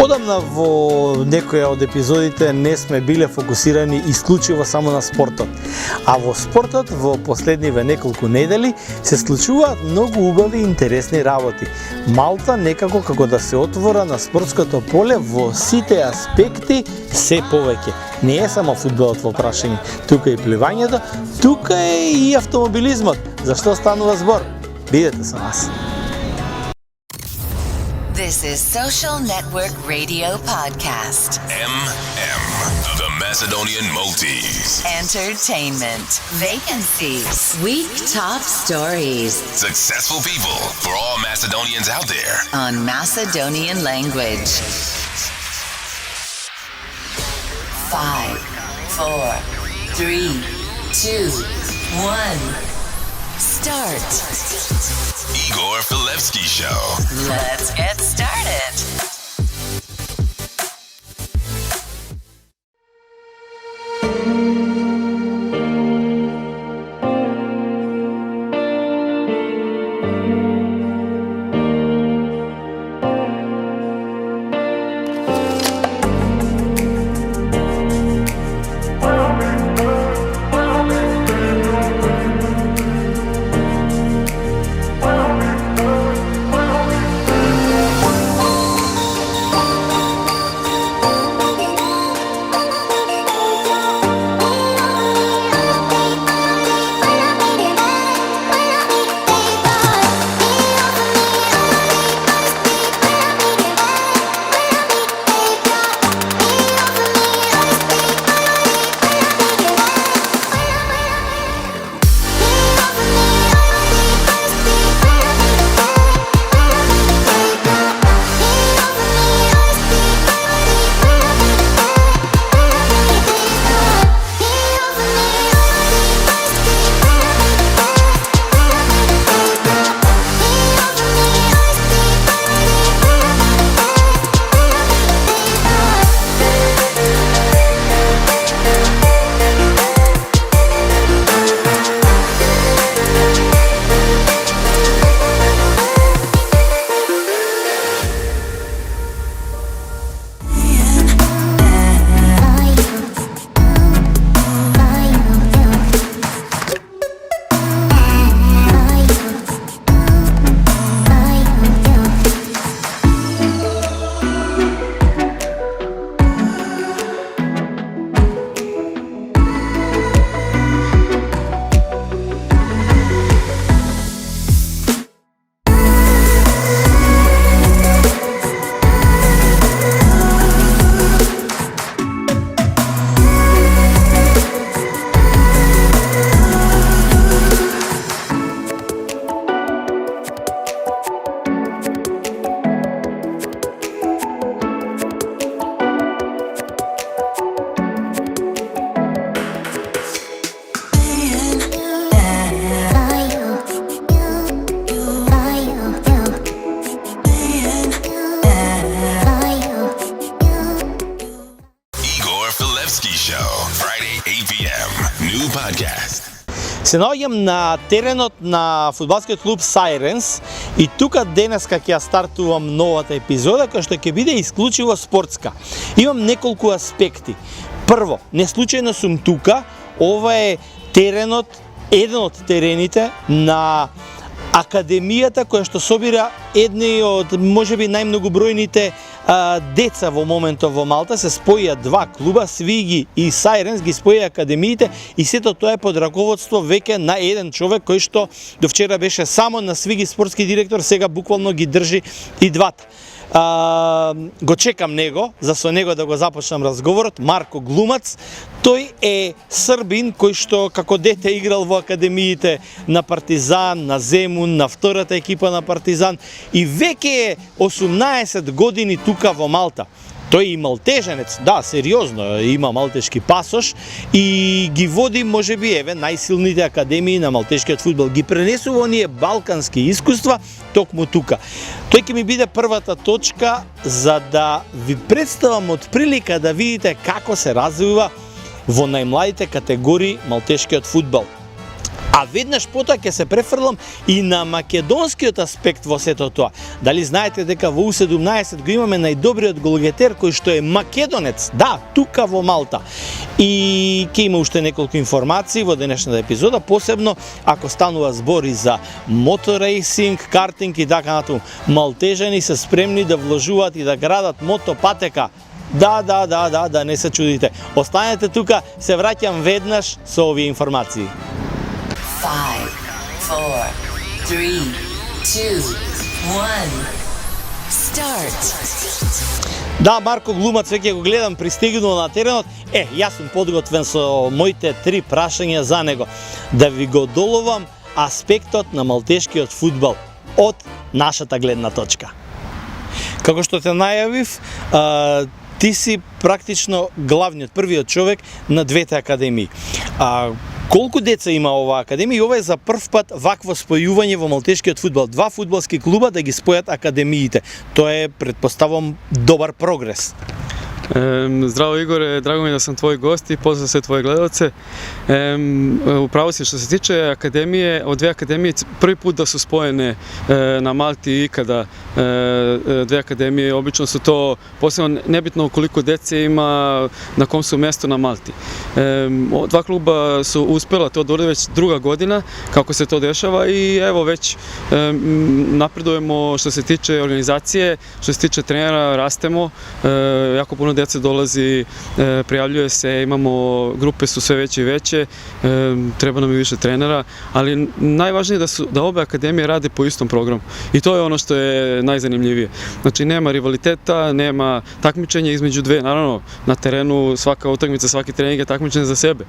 Одамна во некоја од епизодите не сме биле фокусирани исклучиво само на спортот. А во спортот во последниве неколку недели се случуваат многу убави и интересни работи. Малта некако како да се отвора на спортското поле во сите аспекти се повеќе. Не е само фудбалот во прашање, тука и пливањето, тука е и автомобилизмот. Зашто станува збор? Бидете со нас. This is Social Network Radio Podcast. MM, the Macedonian Maltese. Entertainment. Vacancies. Week top stories. Successful people for all Macedonians out there. On Macedonian language. 5, 4, 3, 2, 1. Start. Igor Filevsky Show. Let's get started. Се наоѓам на теренот на фудбалскиот клуб Sirens и тука денеска ќе ја стартувам новата епизода која што ќе биде исклучиво спортска. Имам неколку аспекти. Прво, не случајно сум тука, ова е теренот, еден од терените на академијата која што собира едни од можеби најмногобројните деца во моментот во Малта. Се споија два клуба, Свиги и Sirens, ги споија академиите и сето тоа е под раководство веќе на еден човек кој што до вчера беше само на Свиги спортски директор, сега буквално ги држи и двата. Го чекам него, за со него да го започнам разговорот. Марко Глумац, тој е србин кој што како дете играл во академиите на Партизан, на Земун, на втората екипа на Партизан и веќе е 18 години тука во Малта. Тој е и малтеженец, да, сериозно, има малтешки пасош и ги води можеби најсилните академии на малтешкиот фудбал. Ги пренесува оние балкански искуства токму тука. Тој ќе ми биде првата точка за да ви представам од прилика да видите како се развива во најмладите категории малтешкиот фудбал. А веднаш потоа ќе се префрлам и на македонскиот аспект во сето тоа. Дали знаете дека во U17 го имаме најдобриот голгетер кој што е македонец? Да, тука во Малта. И ќе има уште неколку информации во денешната епизода, посебно ако станува збори за моторейсинг, картинг и така натаму. Малтежани се спремни да вложуваат и да градат мотопатека. Да, не се чудите. Останете тука, се враќам веднаш со овие информации. 5, 4, 3, 2, 1. Start. Да, Марко Глумац, веќе го гледам, пристигнал на теренот. Јас сум подготвен со моите 3 прашања за него. Да ви го доловам аспектот на малтешкиот фудбал од нашата гледна точка. Како што те најавив, ти си практично главниот, првиот човек на двете академии. Колку деца има оваа академија и ова е за прв пат вакво спојување во малтешкиот фудбал? 2 фудбалски клуба да ги спојат академиите. Тоа е, предпоставам, добар прогрес. Здраво Игоре, драго ми да sam tvoj gost i pozdrav sve tvoje gledalce. Upravo si što se tiče akademije, od 2 akademije prvi put da su spojene na Malti ikada 2 akademije, obično su to posebno nebitno koliko dece ima, na kom su mjestu na Malti. 2 kluba su uspjela to da urade već druga godina kako se to dešava i evo već napredujemo što se tiče organizacije, što se tiče trenera, rastemo, jako puno dece dolazi, prijavljuje se, imamo, grupe su sve veće i veće, treba nam i više trenera, ali najvažnije je da obe akademije rade po istom programu i to je ono što je najzanimljivije. Znači nema rivaliteta, nema takmičenja između dve, naravno na terenu svaka utakmica, svaki trening je takmičenje za sebe,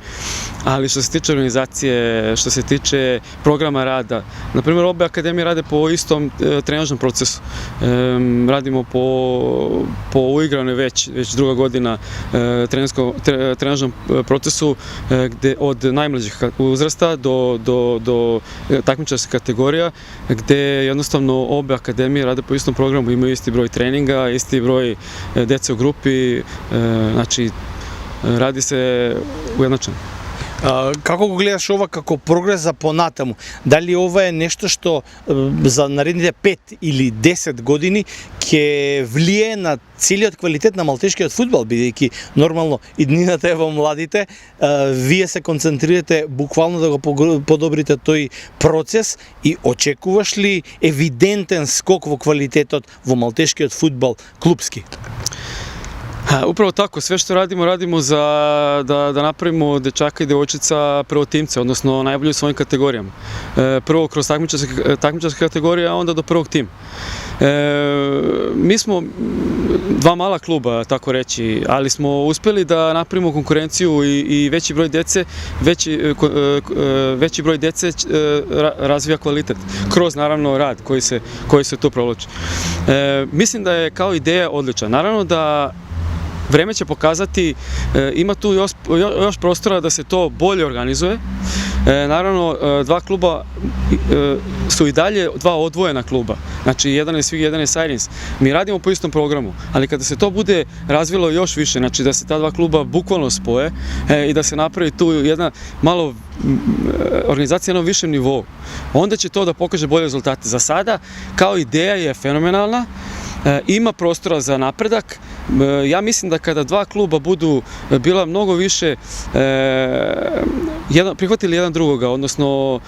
ali što se tiče organizacije, što se tiče programa rada, na primjer obe akademije rade po istom trenažnom procesu, radimo po uigranoj već druga godina trenažnom procesu gde od najmlađih uzrasta do takmičarskih kategorija gde jednostavno obe akademije rade po istom programu, imaju isti broj treninga, isti broj dece u grupi, znači radi se ujednačeno. Како го гледаш ова како прогрес за понатаму? Дали ова е нешто што за наредните 5 или 10 години ќе влие на целиот квалитет на малтешкиот фудбал, бидејќи нормално иднината е во младите, вие се концентрирате буквално да го подобрите тој процес и очекуваш ли евидентен скок во квалитетот во малтешкиот фудбал клупски? Upravo tako, sve što radimo da napravimo dečaka i devojčica prvotimce, odnosno najbolji u svojim kategorijama. Prvo kroz takmičarske kategorije, a onda do prvog tima. Mi smo 2 mala kluba, tako reći, ali smo uspjeli da napravimo konkurenciju i veći broj dece razvija kvalitet, kroz naravno rad koji se tu provlači. Mislim da je kao ideja odlična. Naravno da vreme će pokazati, ima tu još prostora da se to bolje organizuje. Naravno, 2 kluba su i dalje 2 odvojena kluba. Znači, jedan je Svig, jedan je Sirens. Mi radimo po istom programu, ali kada se to bude razvilo još više, znači da se ta 2 kluba bukvalno spoje i da se napravi tu jedna malo organizacija na višem nivou, onda će to da pokaže bolje rezultate. Za sada, kao ideja je fenomenalna, ima prostora za napredak. Ja mislim da kada 2 kluba budu bila mnogo više prihvatili jedan drugoga, odnosno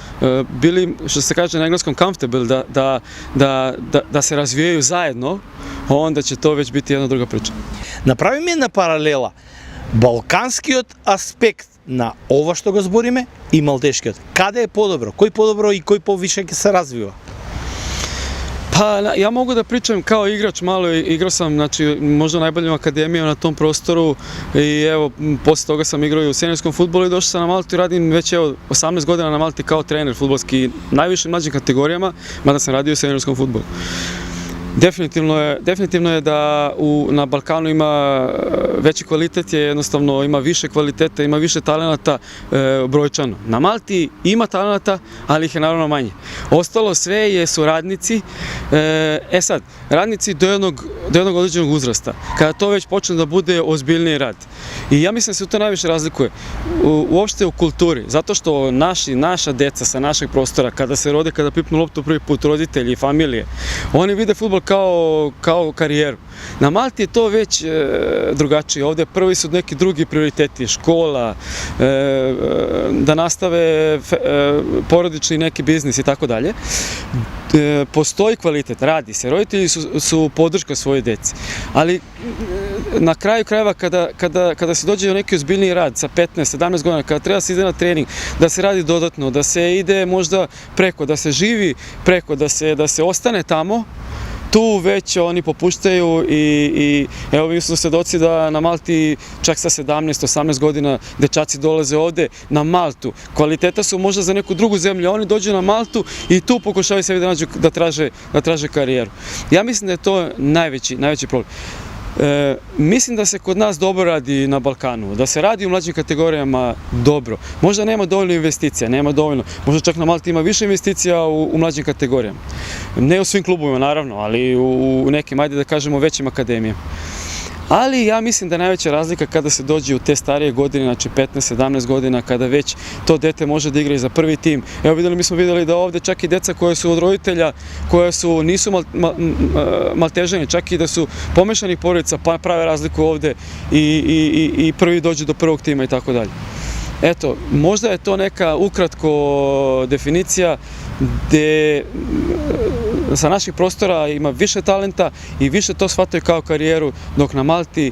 bili, što se kaže na engleskom, comfortable, da se razvijaju zajedno, onda će to već biti jedna druga priča. Направиме една паралела. Балканскиот аспект на ова што го збориме и малтешкиот. Каде е подобро? Кој подобро и кој повише ќе се развива? Pa ja mogu da pričam kao igrač, malo igrao sam, znači možda najboljom akademijom na tom prostoru i evo posle toga sam igrao i u seniorskom fudbalu i došao sam na Maltu i radim već 18 godina na Malti kao trener fudbalski, najvišim mlađim kategorijama, mada sam radio u seniorskom fudbalu. Definitivno je da na Balkanu ima veći kvalitet, jednostavno ima više kvaliteta, ima više talenata brojčano. Na Malti ima talenata, ali ih je naravno manje. Ostalo sve su radnici. Sad, radnici do jednog određenog uzrasta, kada to već počne da bude ozbiljniji rad. I ja mislim da se to najviše razlikuje uopšte u kulturi, zato što naša deca sa našeg prostora, kada se rode, kada pipnu loptu prvi put, roditelji i familije, oni vide fudbal kao karijeru. Na Malti je to već drugačije. Ovdje prvi su neki drugi prioriteti, škola, da nastave porodični neki biznis i tako dalje. Postoji kvalitet, radi se, roditelji su podrška svoje deci, ali na kraju krajeva kada se dođe do neki ozbiljniji rad sa 15-17 godina, kada treba se ide na trening, da se radi dodatno, da se ide možda preko, da se živi preko, da se ostane tamo, tu već oni popuštaju i evo mi smo svedoci da na Malti čak sa 17-18 godina dečaci dolaze ovde na Maltu. Kvaliteta su možda za neku drugu zemlju, a oni dođu na Maltu i tu pokušavaju sebi da nađu, da traže karijeru. Ja mislim da je to najveći problem. Mislim da se kod nas dobro radi na Balkanu, da se radi u mlađim kategorijama dobro. Možda nema dovoljno investicija, možda čak na Malti ima više investicija u mlađim kategorijama. Ne u svim klubovima naravno, ali u nekim, ajde da kažemo, većim akademijama. Ali ja mislim da je najveća razlika kada se dođe u te starije godine, znači 15-17 godina, kada već to dete može da igra i za prvi tim. Evo mi smo videli da ovde čak i deca koje su od roditelja, nisu Maltežani, čak i da su pomešanih porodica, pa prave razliku ovde i prvi dođu do prvog tima i tako dalje. Eto, možda je to neka ukratko definicija gde sa naših prostora ima više talenta i više to shvataju kao karijeru, dok na Malti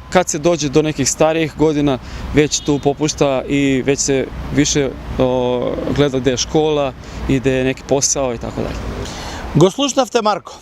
kad se dođe do nekih starijih godina već tu popušta i već se više gleda gde je škola i gde je neki posao i tako dalje. Го слушнавте, Марко.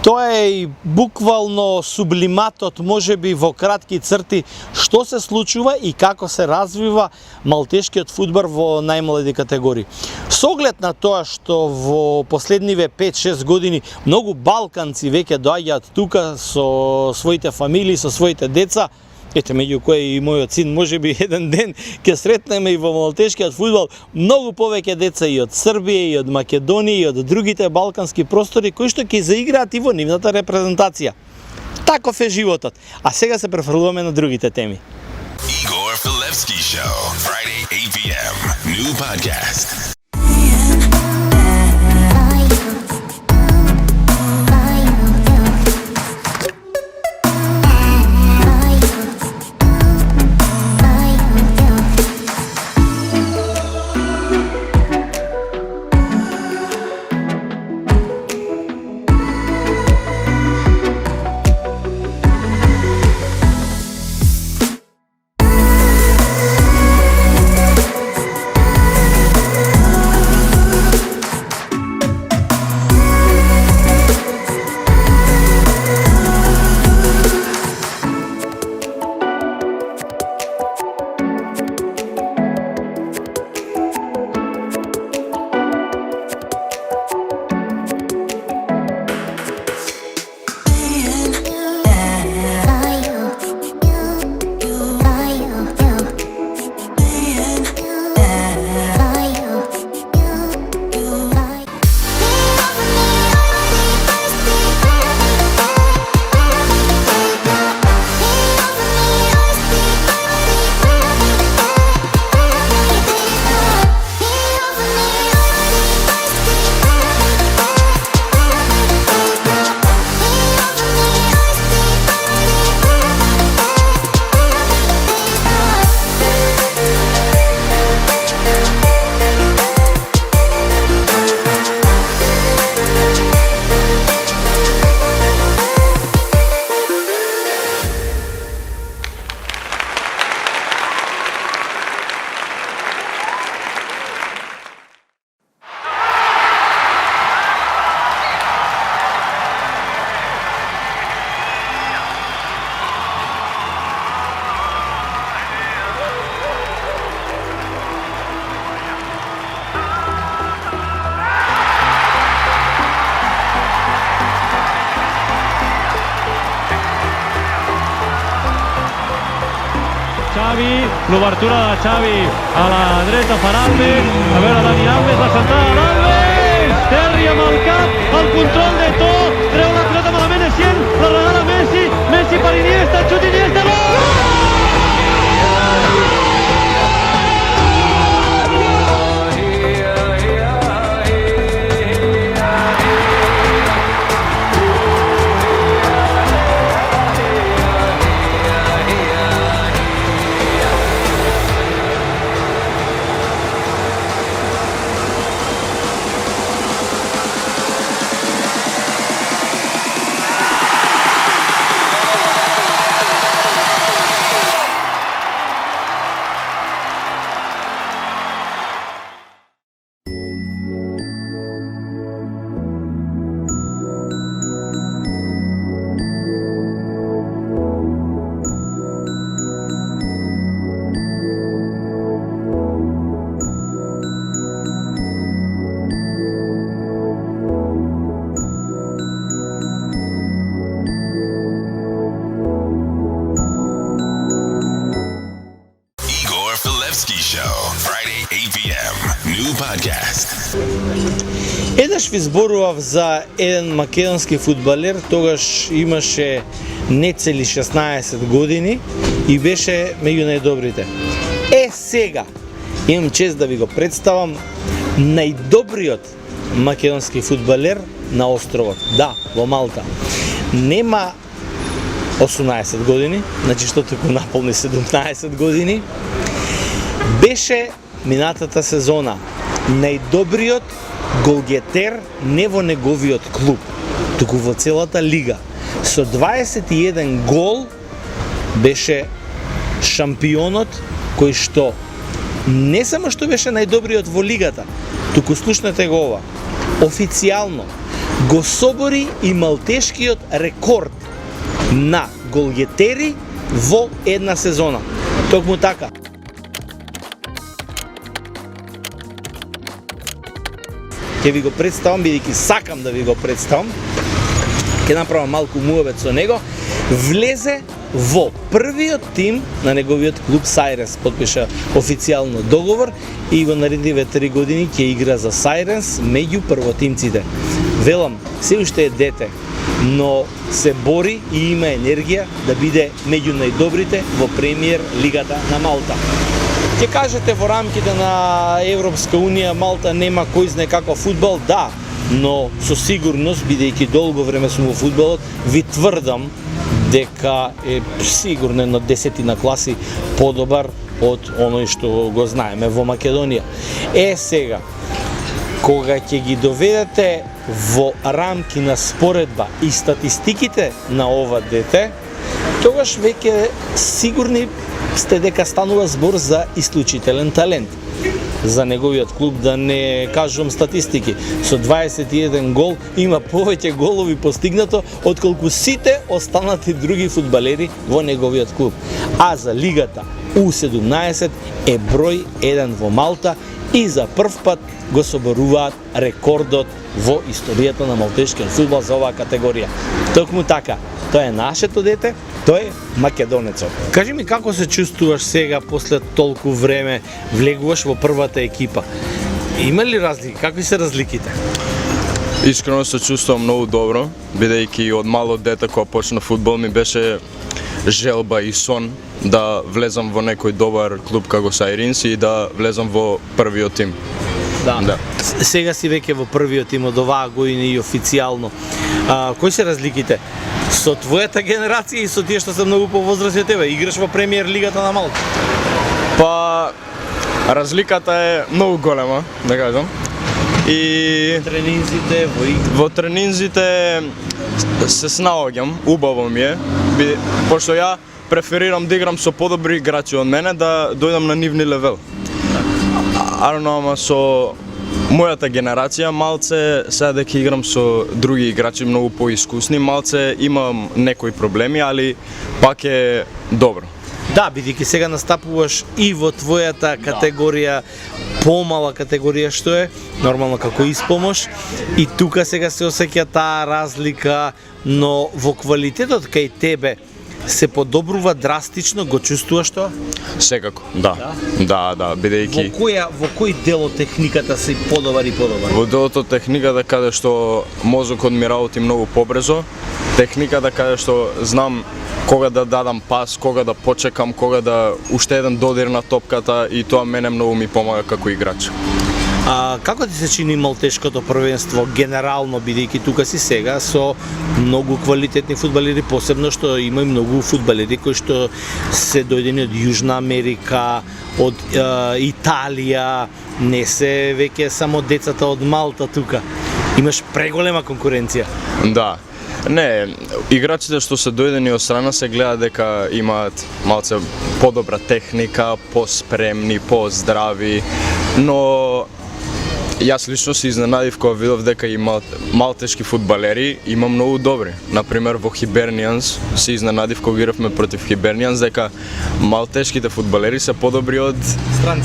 Тоа е и буквално сублиматот, можеби во кратки црти, што се случува и како се развива малтешкиот фудбал во најмлади категории. Со оглед на тоа што во последниве 5-6 години многу балканци веќе доаѓаат тука со своите фамилии, со своите деца, ете, меѓу кои и мојот син, можеби еден ден ќе сретнеме и во малтешкиот фудбал многу повеќе деца и од Србија, и од Македонија, и од другите балкански простори кои што ќе заиграат и во нивната репрезентација. Таков е животот. А сега се префрлуваме на другите теми. Igor Filevski Show, Friday 8 p.m. New podcast. Xavi, l'obertura de Xavi a la dreta per Alves, a veure Dani Alves, la centrada d'Alves, Terri amb el cap, el control de Eto'o, treu la pilota malament Essien, la regala Messi, Messi per Iniesta, xut Iniesta, gol! Friday, 8 p.m. New podcast. Еднаш ви зборував за еден македонски фудбалер, тогаш имаше нецели 16 години и беше меѓу најдобрите. Сега имам чест да ви го представам најдобриот македонски фудбалер на островот. Да, во Малта. Нема 18 години, значи што току наполни 17 години. Беше минатата сезона најдобриот голгетер не во неговиот клуб, туку во целата лига. Со 21 гол беше шампионот кој што не само што беше најдобриот во лигата, туку слушнете го ова, официјално го собори и малтешкиот рекорд на голгетери во една сезона. Токму така. Ќе ви го представам, бидејќи сакам да ви го представам. Ќе направам малку муабет со него. Влезе во првиот тим на неговиот клуб Сайренс, подпиша официјално договор и во наредниве 3 години ќе игра за Сайренс меѓу првотимците. Велам, се уште е дете, но се бори и има енергија да биде меѓу најдобрите во премиер лигата на Малта. Ќе кажете во рамките на Европска унија Малта нема кој знае каков фудбал, да, но со сигурност, бидејќи долго време сум во фудбалот, ви тврдам дека е сигурно едно 10 класи подобар од оној што го знаеме во Македонија. Сега, кога ќе ги доведете во рамки на споредба и статистиките на ова дете, тогаш веќе сигурни сте дека станува збор за исклучителен талент. За неговиот клуб, да не кажувам статистики, со 21 гол има повеќе голови постигнато отколку сите останати други фудбалери во неговиот клуб. А за лигата U17 е број 1 во Малта и за прв пат го соборуваат рекордот во историјата на малтешкиот фудбал за оваа категорија. Токму така, тоа е нашето дете, тој е македонецот. Кажи ми како се чувствуваш сега после толку време, влегуваш во првата екипа? Има ли разлики? Какви се разликите? Искрено се чувствувам многу добро, бидејќи од мало дете кога почна фудбал ми беше желба и сон да влезам во некој добар клуб како Сайренс и да влезам во првиот тим. Да. Сега си веќе во првиот тим од оваа година и официјално. Кои се разликите со твојата генерација и со тие што се многу повозрасни од тебе? Играш во премиер лигата на Малта? Па разликата е многу голема, да кажам. И тренинзите, во тренинзите се снаоѓам, убаво ми е, пошто ја преферирам да играм со подобри играчи од мене, да дојдам на нивни левел. Ама со мојата генерација малце, сега дека играм со други играчи многу поискусни, малце имам некои проблеми, али пак е добро. Да, бидејќи сега настапуваш и во твојата категорија, помала категорија што е, нормално како испомош, и тука сега се осеќа таа разлика, но во квалитетот кај тебе се подобрува драстично, го чувствуваш тоа? Секако, да. Да, бидејќи Во кој дел од техниката се подобар и подобар? во делото техниката каде што мозокот ми работи многу побрзо, техниката каде што знам кога да дадам пас, кога да почекам, кога да уште еден додир на топката и тоа мене многу ми помага како играч. А како ти се чини малтешкото првенство генерално, бидејќи тука си сега со многу квалитетни фудбалери, посебно што има и многу фудбалери кои што се дојдени од Јужна Америка, од Италија, не се веќе само децата од Малта тука. Имаш преголема конкуренција. Да. Не, играчите што се дојдени од страна се гледа дека имаат малце подобра техника, поспремни, поздрави, но јас лично се изненадив кога видов дека и малтешки фудбалери има многу добри. Например во Хибернијанс се изненадив кога игравме против Хибернијанс дека малтешките фудбалери се подобри од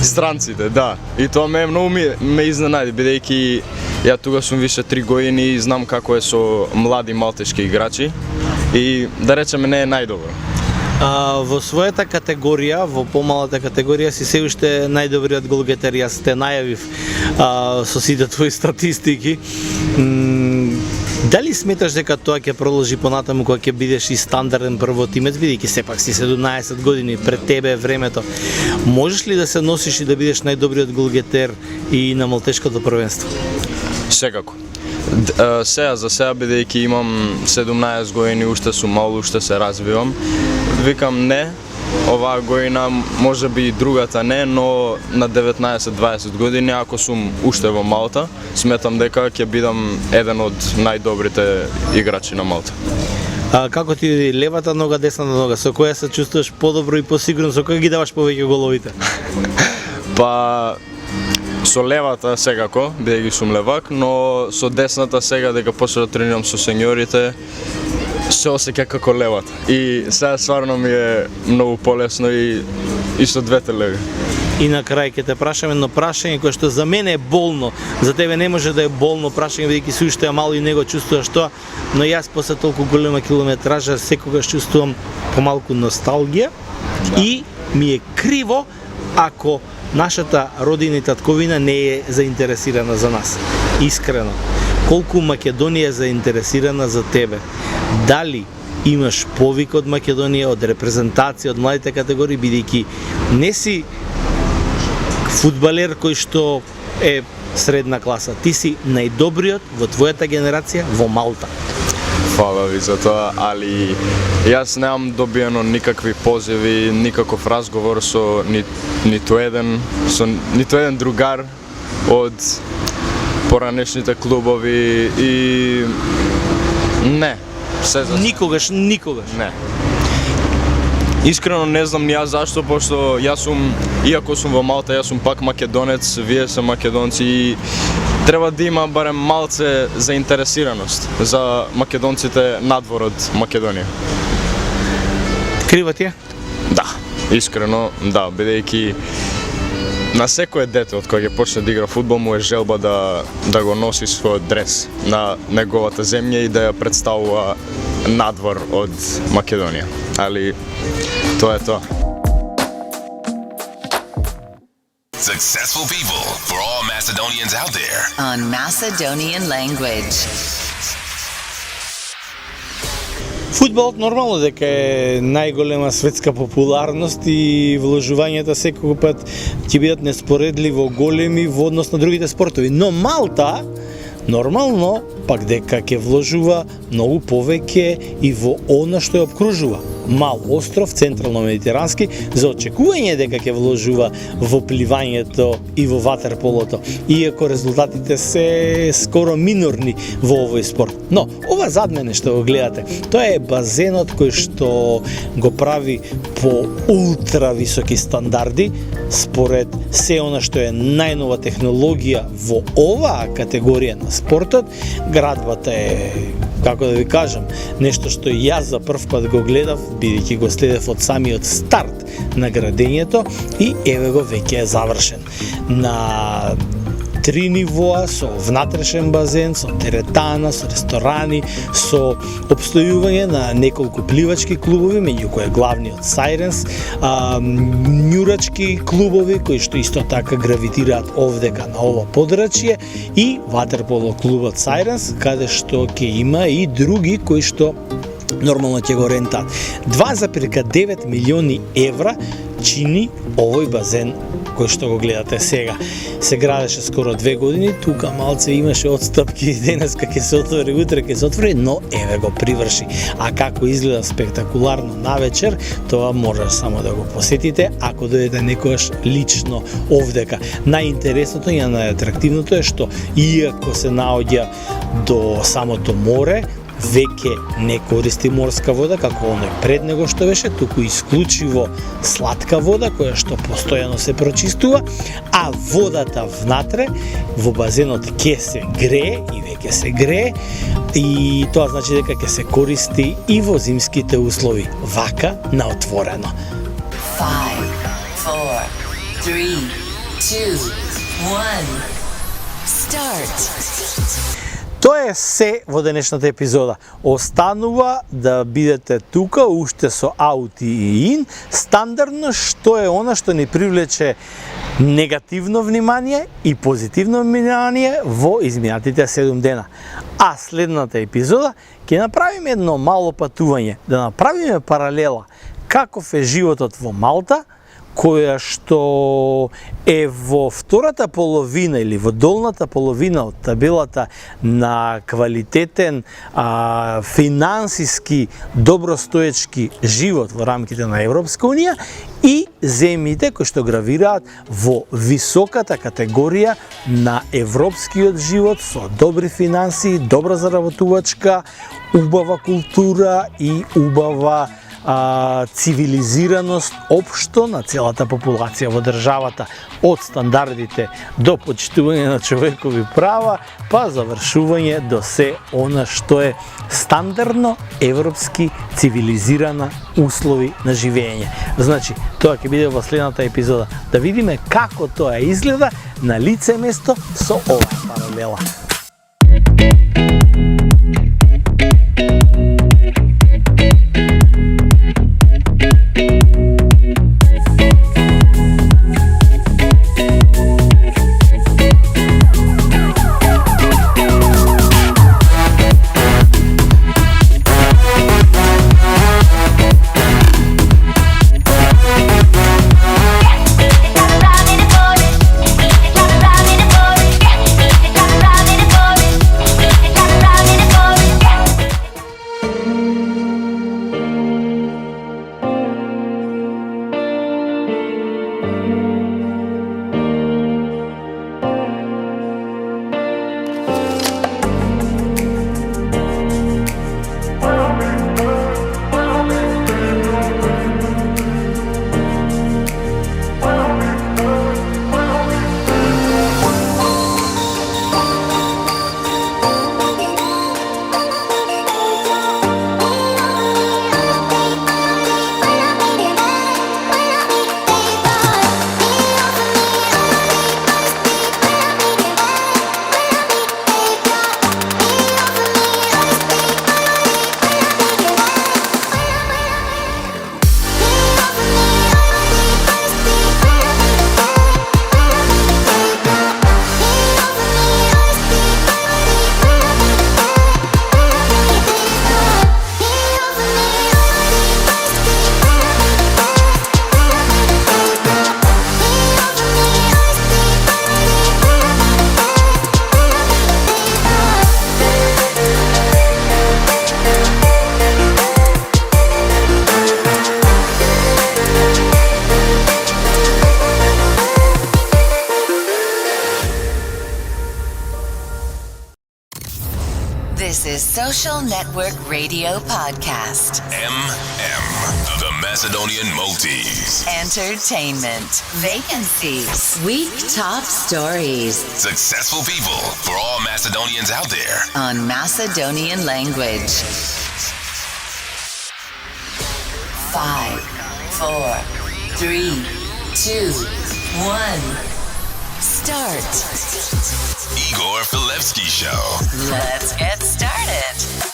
странците, да. И тоа многу ме изненади бидејќи ја тука сум више 3 години и знам како е со млади малтешки играчи и да речеме не е најдобро. Во својата категорија, во помалата категорија си се уште најдобриот голгетер, јас те најавив со сите твои статистики. Дали сметаш дека тоа ќе продолжи понатаму кога ќе бидеш и стандарден првотимец, бидејќи сепак си 17 години, пред тебе е времето. Можеш ли да се носиш и да бидеш најдобриот голгетер и на малтешкото првенство? Секако. Сега за сега бидејќи имам 17 години, уште сум мал, уште се развивам. Викам не, оваа година можеби и другата не, но на 19-20 години ако сум уште во Малта, сметам дека ќе бидам еден од најдобрите играчи на Малта. Како ти левата нога, десната нога, со која се чувствуваш подобро и посигурно, со која ги даваш повеќе головите? Па со левата секако, бидејќи сум левак, но со десната сега дека почнав да тренирам со сеньорите, се осеќа како левата. И сега стварно ми е многу полесно и со двете леви. И на крај ќе те прашам едно прашање кое што за мене е болно, за тебе не може да е болно прашање бидејќи си уште мал и него чувствуваш тоа, но јас после толку голема километража секогаш чувствувам помалку носталгија и ми е криво ако нашата родина и татковина не е заинтересирана за нас. Искрено. Колку Македонија е заинтересирана за тебе? Дали имаш повик од Македонија, од репрезентација, од младите категории, бидејќи не си фудбалер кој што е средна класа. Ти си најдобриот во твојата генерација во Малта. Фала ви за тоа, али јас немам добиено никакви позиви, никаков разговор со ниту еден другар од поранешните клубови и не. Никогаш. Не. Искрено не знам ни јас зашто, пошто јас сум, иако сум во Малта, јас сум пак македонец, вие се македонци и треба да има барем малце заинтересираност за македонците надвор од Македонија. Крива ти е? Да, искрено, да, бидејќи на секое дете од кога ќе почне да игра фудбал му е желба да го носи својот дрес на неговата земја и да ја представува надвор од Македонија. Али тоа е тоа. Successful people for all Macedonians out there. On Macedonian language. Фудбалот нормално дека е најголема светска популарност и вложувањата секој пат ќе бидат неспоредливо големи во однос на другите спортови. Но Малта нормално пак дека ќе вложува многу повеќе и во она што ја обкружува. Мал остров, централно-медитерански, за очекување дека ќе вложува во пливањето и во ватерполото, иако резултатите се скоро минорни во овој спорт. Но, ова зад мене што го гледате, тоа е базенот кој што го прави по ултра високи стандарди, според се она што е најнова технологија во оваа категорија на спортот. Градбата е, како да ви кажам, нешто што јас за прв пат го гледав, бидејќи го следев од самиот старт на градењето и еве го веќе е завршен. На 3 нивоа, со внатрешен базен, со теретана, со ресторани, со обстојување на неколку пливачки клубови, меѓу кои е главниот Сайренс, њурачки клубови кои што исто така гравитираат овдека на ова подрачје и ватерполо клубот Сайренс, каде што ќе има и други кои што нормално ќе го рентат. 2,9 милиони евра чини овој базен кој што го гледате сега. Се градеше скоро 2 години, тука малце имаше отстапки, денеска ќе се отвори, утре ќе се отвори, но еве го приврши. А како изгледа спектакуларно навечер, тоа може само да го посетите ако дојдете некогаш лично овдека. Најинтересното и најатрактивното е што иако се наоѓа до самото море, веќе не користи морска вода како оној пред него што беше, туку исклучиво сладка вода која што постојано се прочистува, а водата внатре во базенот ќе се грее и веќе се грее и тоа значи дека ќе се користи и во зимските услови, вака на отворено. 5, 4, 3, 2, 1. Start. Тоа е се во денешната епизода. Останува да бидете тука уште со аут и ин, стандардно што е она што ни привлече негативно внимание и позитивно внимание во изминатите 7 дена. А следната епизода ќе направиме едно мало патување, да направиме паралела каков е животот во Малта, која што е во втората половина или во долната половина од табелата на квалитетен финансиски добростоечки живот во рамките на Европска унија и земјите кои што гравираат во високата категорија на европскиот живот со добри финансии, добра заработувачка, убава култура и убава цивилизираност општо на целата популација во државата, од стандардите до почитување на човекови права, па завршување до се она што е стандардно европски цивилизирана услови на живење. Значи, тоа ќе биде во следната епизода. Да видиме како тоа изгледа на лице место со оваа паралела. This is Social Network Radio Podcast. The Macedonian Maltese. Entertainment. Vacancies. Week top stories. Successful people for all Macedonians out there. On Macedonian language. 5, 4, 3, 2, 1. Start. Igor Filevsky Show. Let's get started.